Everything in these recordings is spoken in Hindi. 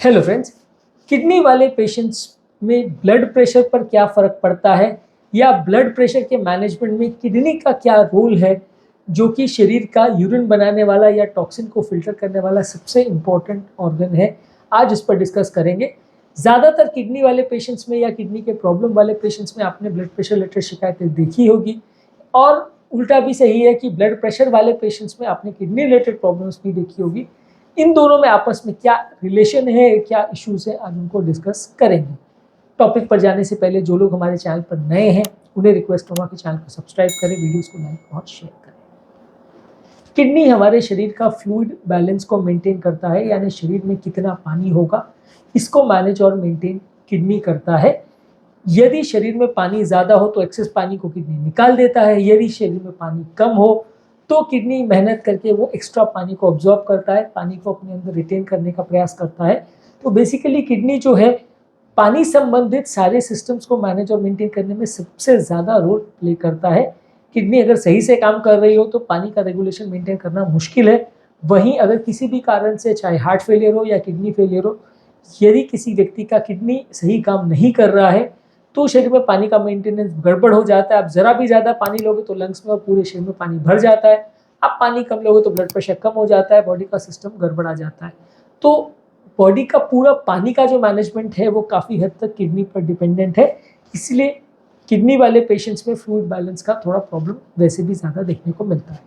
हेलो फ्रेंड्स, किडनी वाले पेशेंट्स में ब्लड प्रेशर पर क्या फ़र्क पड़ता है या ब्लड प्रेशर के मैनेजमेंट में किडनी का क्या रोल है, जो कि शरीर का यूरिन बनाने वाला या टॉक्सिन को फिल्टर करने वाला सबसे इम्पोर्टेंट ऑर्गन है। आज इस पर डिस्कस करेंगे। ज़्यादातर किडनी वाले पेशेंट्स में या किडनी के प्रॉब्लम वाले पेशेंट्स में आपने ब्लड प्रेशर रिलेटेड शिकायतें देखी होगी, और उल्टा भी सही है कि ब्लड प्रेशर वाले पेशेंट्स में आपने किडनी रिलेटेड प्रॉब्लम्स भी देखी होगी। इन दोनों में आपस में क्या रिलेशन है, क्या इश्यूज है, आज उनको डिस्कस करेंगे। टॉपिक पर जाने से पहले जो लोग हमारे चैनल पर नए हैं उन्हें रिक्वेस्ट करूँगा कि चैनल को सब्सक्राइब करें, वीडियोस को लाइक और शेयर करें। किडनी हमारे शरीर का फ्लूइड बैलेंस को मेंटेन करता है, यानी शरीर में कितना पानी होगा इसको मैनेज और मेंटेन किडनी करता है। यदि शरीर में पानी ज़्यादा हो तो एक्सेस पानी को किडनी निकाल देता है, यदि शरीर में पानी कम हो तो किडनी मेहनत करके वो एक्स्ट्रा पानी को ऑब्जॉर्ब करता है, पानी को अपने अंदर रिटेन करने का प्रयास करता है। तो बेसिकली किडनी जो है पानी संबंधित सारे सिस्टम्स को मैनेज और मेंटेन करने में सबसे ज़्यादा रोल प्ले करता है। किडनी अगर सही से काम कर रही हो तो पानी का रेगुलेशन मेंटेन करना मुश्किल है। वहीं अगर किसी भी कारण से, चाहे हार्ट फेलियर हो या किडनी फेलियर हो, यदि किसी व्यक्ति का किडनी सही काम नहीं कर रहा है तो शरीर में पानी का मेंटेनेंस गड़बड़ हो जाता है। आप जरा भी ज़्यादा पानी लोगे तो लंग्स में और पूरे शरीर में पानी भर जाता है। आप पानी कम लोगे तो ब्लड प्रेशर कम हो जाता है, बॉडी का सिस्टम गड़बड़ा जाता है। तो बॉडी का पूरा पानी का जो मैनेजमेंट है वो काफ़ी हद तक किडनी पर डिपेंडेंट है। इसलिए किडनी वाले पेशेंट्स में फ्लूइड बैलेंस का थोड़ा प्रॉब्लम वैसे भी ज़्यादा देखने को मिलता है।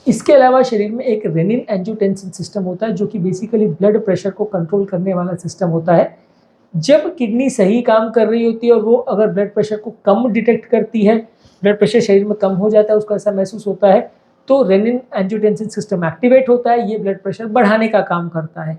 इसके अलावा शरीर में एक रेनिन एंजियोटेंसिन सिस्टम होता है, जो कि बेसिकली ब्लड प्रेशर को कंट्रोल करने वाला सिस्टम होता है। जब किडनी सही काम कर रही होती है और वो अगर ब्लड प्रेशर को कम डिटेक्ट करती है, ब्लड प्रेशर शरीर में कम हो जाता है, उसको ऐसा महसूस होता है, तो रेनिन एंजियोटेंसिन सिस्टम एक्टिवेट होता है। ये ब्लड प्रेशर बढ़ाने का काम करता है।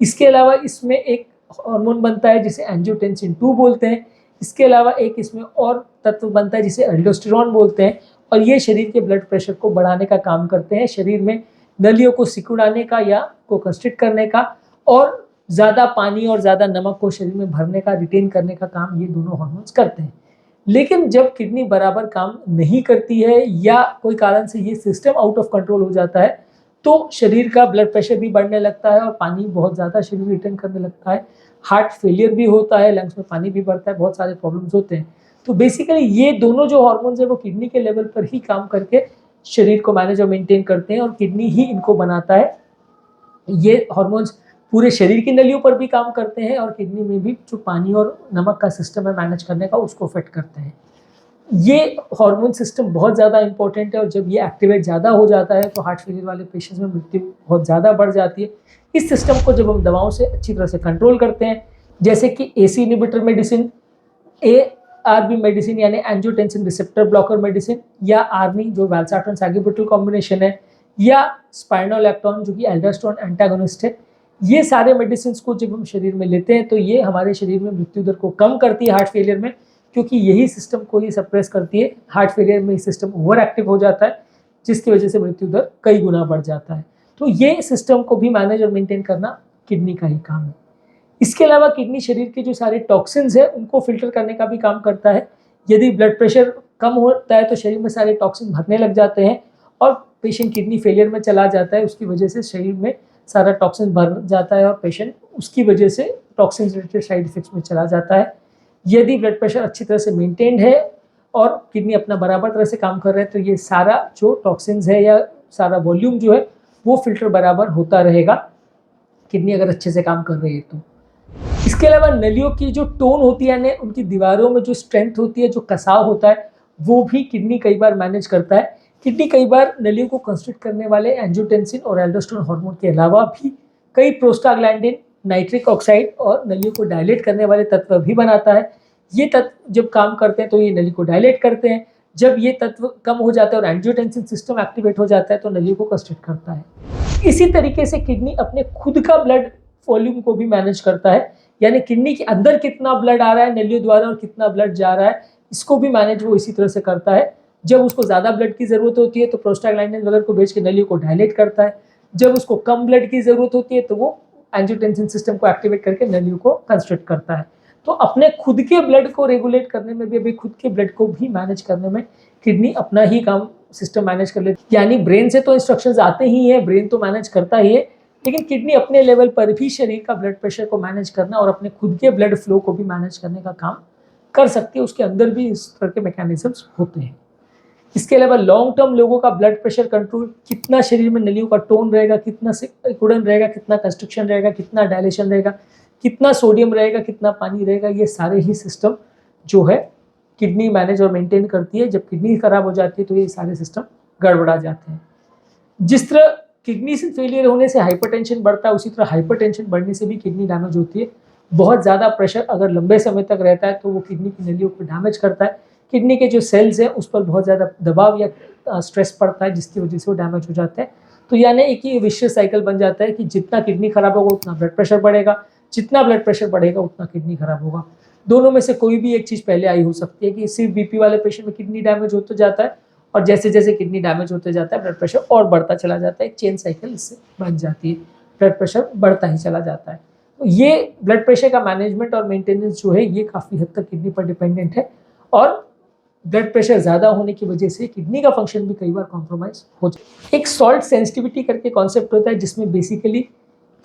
इसके अलावा इसमें एक हार्मोन बनता है जिसे एंजियोटेंसिन 2 बोलते हैं। इसके अलावा एक इसमें और तत्व बनता है जिसे एल्डोस्टेरॉन बोलते हैं, और ये शरीर के ब्लड प्रेशर को बढ़ाने का काम करते हैं, शरीर में नलियों को सिकुड़ाने का या को कंस्ट्रिक्ट करने का, और ज़्यादा पानी और ज़्यादा नमक को शरीर में भरने का, रिटेन करने का काम ये दोनों हार्मोन्स करते हैं। लेकिन जब किडनी बराबर काम नहीं करती है या कोई कारण से ये सिस्टम आउट ऑफ कंट्रोल हो जाता है तो शरीर का ब्लड प्रेशर भी बढ़ने लगता है और पानी बहुत ज़्यादा शरीर रिटेन करने लगता है। हार्ट फेलियर भी होता है, लंग्स में पानी भी बढ़ता है, बहुत सारे प्रॉब्लम्स होते हैं। तो बेसिकली ये दोनों जो हार्मोन्स है वो किडनी के लेवल पर ही काम करके शरीर को मैनेज और मेंटेन करते हैं, और किडनी ही इनको बनाता है। ये हार्मोन्स पूरे शरीर की नलियों पर भी काम करते हैं और किडनी में भी जो पानी और नमक का सिस्टम है मैनेज करने का, उसको फिट करते हैं। ये हार्मोन सिस्टम बहुत ज़्यादा इंपॉर्टेंट है, और जब ये एक्टिवेट ज़्यादा हो जाता है तो हार्ट फेलियर वाले पेशेंट्स में मृत्यु बहुत ज़्यादा बढ़ जाती है। इस सिस्टम को जब हम दवाओं से अच्छी तरह से कंट्रोल करते हैं, जैसे कि AC inhibitor medicine, ARB medicine यानी एंजियोटेंसिन रिसेप्टर ब्लॉकर मेडिसिन, या आर्नी जो वाल्सर्टन सैगब्रिटल कॉम्बिनेशन है, या स्पाइनोलैक्टोन जो कि एल्डोस्टेरोन एंटागोनिस्ट है, ये सारे मेडिसिन को जब हम शरीर में लेते हैं तो ये हमारे शरीर में मृत्यु दर को कम करती है हार्ट फेलियर में, क्योंकि यही सिस्टम को ही सप्रेस करती है। हार्ट फेलियर में सिस्टम ओवर एक्टिव हो जाता है, जिसकी वजह से मृत्यु दर कई गुना बढ़ जाता है। तो ये सिस्टम को भी मैनेज और मेंटेन करना किडनी का ही काम है। इसके अलावा किडनी शरीर के जो सारे टॉक्सिन्स है उनको फिल्टर करने का भी काम करता है। यदि ब्लड प्रेशर कम होता है तो शरीर में सारे टॉक्सिन भरने लग जाते हैं और पेशेंट किडनी फेलियर में चला जाता है। उसकी वजह से शरीर में सारा टॉक्सिन भर जाता है और पेशेंट उसकी वजह से टॉक्सिन रिलेटेड साइड इफेक्ट्स में चला जाता है। यदि ब्लड प्रेशर अच्छी तरह से मेंटेन्ड है और किडनी अपना बराबर तरह से काम कर रहे हैं तो ये सारा जो टॉक्सिन्स है या सारा वॉल्यूम जो है वो फिल्टर बराबर होता रहेगा, किडनी अगर अच्छे से काम कर रही है तो। इसके अलावा नलियों की जो टोन होती है, यानी उनकी दीवारों में जो स्ट्रेंथ होती है, जो कसाव होता है, वो भी किडनी कई बार मैनेज करता है। किडनी कई बार नलियों को कंस्ट्रिक्ट करने वाले एंजियोटेंसिन और एल्डोस्टेरोन हार्मोन के अलावा भी कई प्रोस्टाग्लैंडिन, नाइट्रिक ऑक्साइड और नलियों को डायलेट करने वाले तत्व भी बनाता है। ये तत्व जब काम करते हैं तो ये नली को डायलेट करते हैं। जब ये तत्व कम हो जाता है और एंजियोटेंसिन सिस्टम एक्टिवेट हो जाता है तो नलियों को कंस्ट्रिक्ट करता है। इसी तरीके से किडनी अपने खुद का ब्लड वॉल्यूम को भी मैनेज करता है, यानी किडनी के अंदर कितना ब्लड आ रहा है नलियों द्वारा और कितना ब्लड जा रहा है, इसको भी मैनेज वो इसी तरह से करता है। जब उसको ज़्यादा ब्लड की ज़रूरत होती है तो प्रोस्टाग्लैंडिन वगैरह को भेज के नलियों को डायलेट करता है। जब उसको कम ब्लड की ज़रूरत होती है तो वो एंजियोटेंसिन सिस्टम को एक्टिवेट करके नलियों को कंस्ट्रिक्ट करता है। तो अपने खुद के ब्लड को रेगुलेट करने में भी, अभी खुद के ब्लड को भी मैनेज करने में किडनी अपना ही काम सिस्टम मैनेज कर लेती है। यानी ब्रेन से तो इंस्ट्रक्शंस आते ही हैं, ब्रेन तो मैनेज करता ही है, लेकिन किडनी अपने लेवल पर भी शरीर का ब्लड प्रेशर को मैनेज करना और अपने खुद के ब्लड फ्लो को भी मैनेज करने का काम कर सकती है। उसके अंदर भी इस तरह के मैकेनिज्म्स होते हैं। इसके अलावा लॉन्ग टर्म लोगों का ब्लड प्रेशर कंट्रोल, कितना शरीर में नलियों का टोन रहेगा, कितना सिकुड़न रहेगा, कितना कंस्ट्रक्शन रहेगा, कितना डायलेशन रहेगा, कितना सोडियम रहेगा, कितना पानी रहेगा, ये सारे ही सिस्टम जो है किडनी मैनेज और मेंटेन करती है। जब किडनी खराब हो जाती है तो ये सारे सिस्टम गड़बड़ा जाते हैं। जिस तरह किडनी से फेलियर होने से हाइपरटेंशन बढ़ता है, उसी तरह हाइपरटेंशन बढ़ने से भी किडनी डैमेज होती है। बहुत ज़्यादा प्रेशर अगर लंबे समय तक रहता है तो वो किडनी की नलियों को डैमेज करता है। किडनी के जो सेल्स हैं उस पर बहुत ज़्यादा दबाव या स्ट्रेस पड़ता है, जिसकी वजह से वो डैमेज हो जाते हैं। तो यानी एक ही विशियस साइकिल बन जाता है कि जितना किडनी खराब होगा उतना ब्लड प्रेशर बढ़ेगा, जितना ब्लड प्रेशर बढ़ेगा उतना किडनी खराब होगा। दोनों में से कोई भी एक चीज़ पहले आई हो सकती है कि सिर्फ बीपी वाले पेशेंट में किडनी डैमेज होता जाता है और जैसे जैसे किडनी डैमेज होते जाता है ब्लड प्रेशर और बढ़ता चला जाता है। एक चेन साइकिल इससे बन जाती है, ब्लड प्रेशर बढ़ता ही चला जाता है। तो ये ब्लड प्रेशर का मैनेजमेंट और मेंटेनेंस जो है ये काफ़ी हद तक किडनी पर डिपेंडेंट है और ब्लड प्रेशर ज़्यादा होने की वजह से किडनी का फंक्शन भी कई बार कॉम्प्रोमाइज़ हो जाता है। एक सॉल्ट सेंसिटिविटी करके कॉन्सेप्ट होता है, जिसमें बेसिकली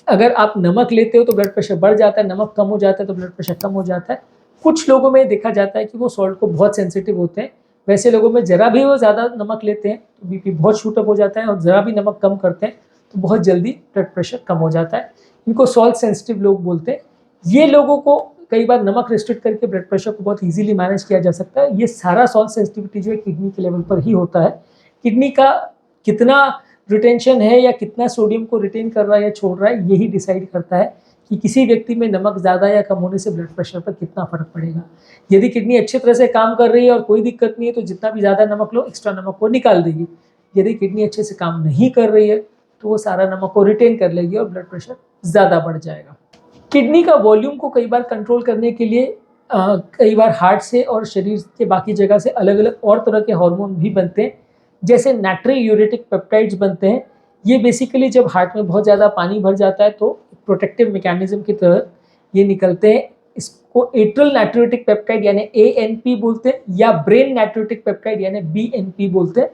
अगर आप नमक लेते हो तो ब्लड प्रेशर बढ़ जाता है, नमक कम हो जाता है तो ब्लड प्रेशर कम हो जाता है। कुछ लोगों में देखा जाता है कि वो सॉल्ट को बहुत सेंसिटिव होते हैं। वैसे लोगों में ज़रा भी वो ज़्यादा नमक लेते हैं तो बीपी बहुत शूट अप हो जाता है और ज़रा भी नमक कम करते हैं तो बहुत जल्दी ब्लड प्रेशर कम हो जाता है। इनको सॉल्ट सेंसिटिव लोग बोलते हैं। ये लोगों को कई बार नमक रिस्ट्रिक्ट करके ब्लड प्रेशर को बहुत इजीली मैनेज किया जा सकता है। ये सारा सॉल्ट सेंसिटिविटी जो है किडनी के लेवल पर ही होता है। किडनी का कितना रिटेंशन है या कितना सोडियम को रिटेन कर रहा है या छोड़ रहा है, यही डिसाइड करता है कि किसी व्यक्ति में नमक ज़्यादा या कम होने से ब्लड प्रेशर पर कितना फ़र्क पड़ेगा। यदि किडनी अच्छी तरह से काम कर रही है और कोई दिक्कत नहीं है तो जितना भी ज़्यादा नमक लो एक्स्ट्रा नमक को निकाल देगी। यदि किडनी अच्छे से काम नहीं कर रही है तो वो सारा नमक को रिटेन कर लेगी और ब्लड प्रेशर ज़्यादा बढ़ जाएगा। किडनी का वॉल्यूम को कई बार कंट्रोल करने के लिए कई बार हार्ट से और शरीर के बाकी जगह से अलग अलग और तरह के हार्मोन भी बनते हैं, जैसे नाट्रियूरेटिक पेप्टाइड्स बनते हैं। ये बेसिकली जब हार्ट में बहुत ज़्यादा पानी भर जाता है तो प्रोटेक्टिव मैकेनिज्म की तरह ये निकलते हैं। इसको एट्रल नाट्रियूरेटिक पेप्टाइड यानी ANP बोलते हैं या ब्रेन नाट्रियूरेटिक पेप्टाइड यानी BNP बोलते हैं।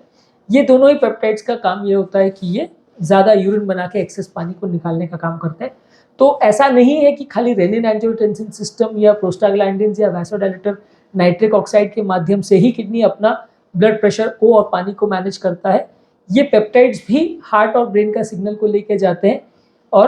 ये दोनों ही पेप्टाइड्स का काम ये होता है कि ये ज़्यादा यूरिन बना के एक्सेस पानी को निकालने का काम करते हैं। तो ऐसा नहीं है कि खाली रेनिन एंजियोटेंसिन सिस्टम या प्रोस्टाग्लैंडिन्स या वैसोडाइलेटर नाइट्रिक ऑक्साइड के माध्यम से ही किडनी अपना ब्लड प्रेशर को और पानी को मैनेज करता है। ये पेप्टाइड्स भी हार्ट और ब्रेन का सिग्नल को लेके जाते हैं और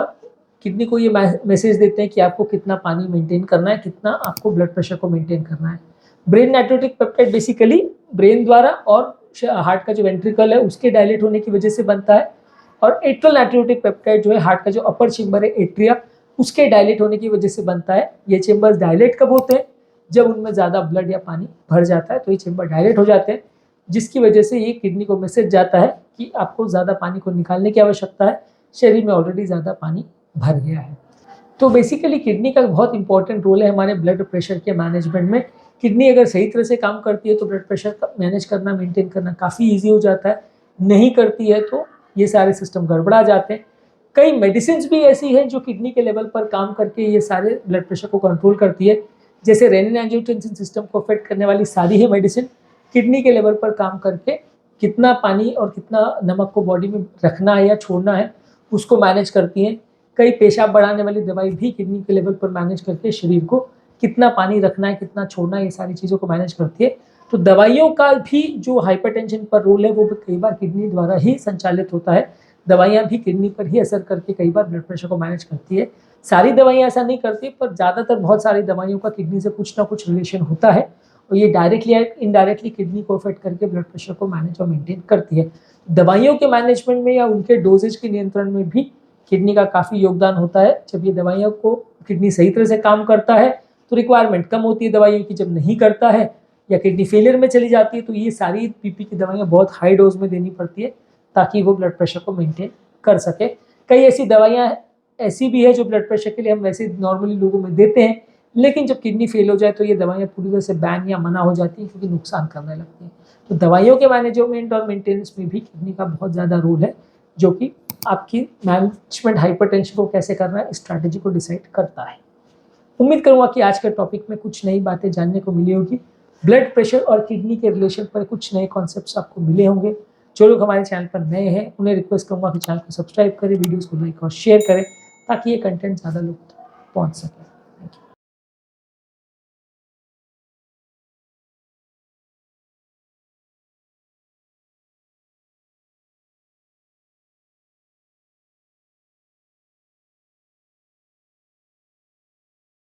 किडनी को ये मैसेज देते हैं कि आपको कितना पानी मेंटेन करना है, कितना आपको ब्लड प्रेशर को मेंटेन करना है। ब्रेन नाइट्रोटिक पेप्टाइड बेसिकली ब्रेन द्वारा और हार्ट का जो वेंट्रिकल है उसके डायलेट होने की वजह से बनता है और एट्रल नाइट्रोटिक पेप्टाइड जो है हार्ट का जो अपर चेम्बर है एट्रिया, उसके डायलेट होने की वजह से बनता है। ये चेम्बर्स डायलेट कब होते हैं? जब उनमें ज़्यादा ब्लड या पानी भर जाता है तो ये चेम्बर डायलेट हो जाते हैं, जिसकी वजह से ये किडनी को मैसेज जाता है कि आपको ज़्यादा पानी को निकालने की आवश्यकता है, शरीर में ऑलरेडी ज़्यादा पानी भर गया है। तो बेसिकली किडनी का बहुत इंपॉर्टेंट रोल है हमारे ब्लड प्रेशर के मैनेजमेंट में। किडनी अगर सही तरह से काम करती है तो ब्लड प्रेशर मैनेज करना, मेंटेन करना काफ़ी ईजी हो जाता है। नहीं करती है तो ये सारे सिस्टम गड़बड़ा जाते हैं। कई मेडिसिन भी ऐसी हैं जो किडनी के लेवल पर काम करके ये सारे ब्लड प्रेशर को कंट्रोल करती है। जैसे रेनिन एंजियोटेंसिन सिस्टम को अफेक्ट करने वाली सारी ही मेडिसिन किडनी के लेवल पर काम करके कितना पानी और कितना नमक को बॉडी में रखना है या छोड़ना है उसको मैनेज करती हैं। कई पेशाब बढ़ाने वाली दवाई भी किडनी के लेवल पर मैनेज करके शरीर को कितना पानी रखना है, कितना छोड़ना है, ये सारी चीज़ों को मैनेज करती है। तो दवाइयों का भी जो हाइपरटेंशन पर रोल है वो कई बार किडनी द्वारा ही संचालित होता है। दवाइयाँ भी किडनी पर ही असर करके कई बार ब्लड प्रेशर को मैनेज करती है। सारी दवाइयाँ ऐसा नहीं करती, पर ज़्यादातर बहुत सारी दवाइयों का किडनी से कुछ ना कुछ रिलेशन होता है और ये डायरेक्टली या इनडायरेक्टली किडनी को अफेक्ट करके ब्लड प्रेशर को मैनेज और मेंटेन करती है। दवाइयों के मैनेजमेंट में या उनके डोजेज के नियंत्रण में भी किडनी का काफ़ी योगदान होता है। जब ये दवाइयों को किडनी सही तरह से काम करता है तो रिक्वायरमेंट कम होती है दवाइयों की। जब नहीं करता है या किडनी फेलियर में चली जाती है तो ये सारी बीपी की दवाइयाँ बहुत हाई डोज में देनी पड़ती है ताकि वो ब्लड प्रेशर को मेंटेन कर सके। कई ऐसी दवाइयाँ ऐसी भी है जो ब्लड प्रेशर के लिए हम वैसे नॉर्मली लोगों में देते हैं, लेकिन जब किडनी फेल हो जाए तो ये दवाइयाँ पूरी तरह से बैन या मना हो जाती हैं क्योंकि नुकसान करने लगती हैं। तो दवाइयों के मैनेजमेंट और मेंटेनेंस में भी किडनी का बहुत ज़्यादा रोल है, जो कि आपकी मैनेजमेंट हाइपरटेंशन को कैसे करना है स्ट्रैटेजी को डिसाइड करता है। उम्मीद करूँगा कि आज के टॉपिक में कुछ नई बातें जानने को मिली होगी। ब्लड प्रेशर और किडनी के रिलेशन पर कुछ नए कॉन्सेप्ट्स आपको मिले होंगे। जो लोग हमारे चैनल पर नए हैं उन्हें रिक्वेस्ट करूँगा कि चैनल को सब्सक्राइब करें, वीडियोज़ को लाइक और शेयर करें ताकि ये कंटेंट ज़्यादा लोग तक पहुँच सके।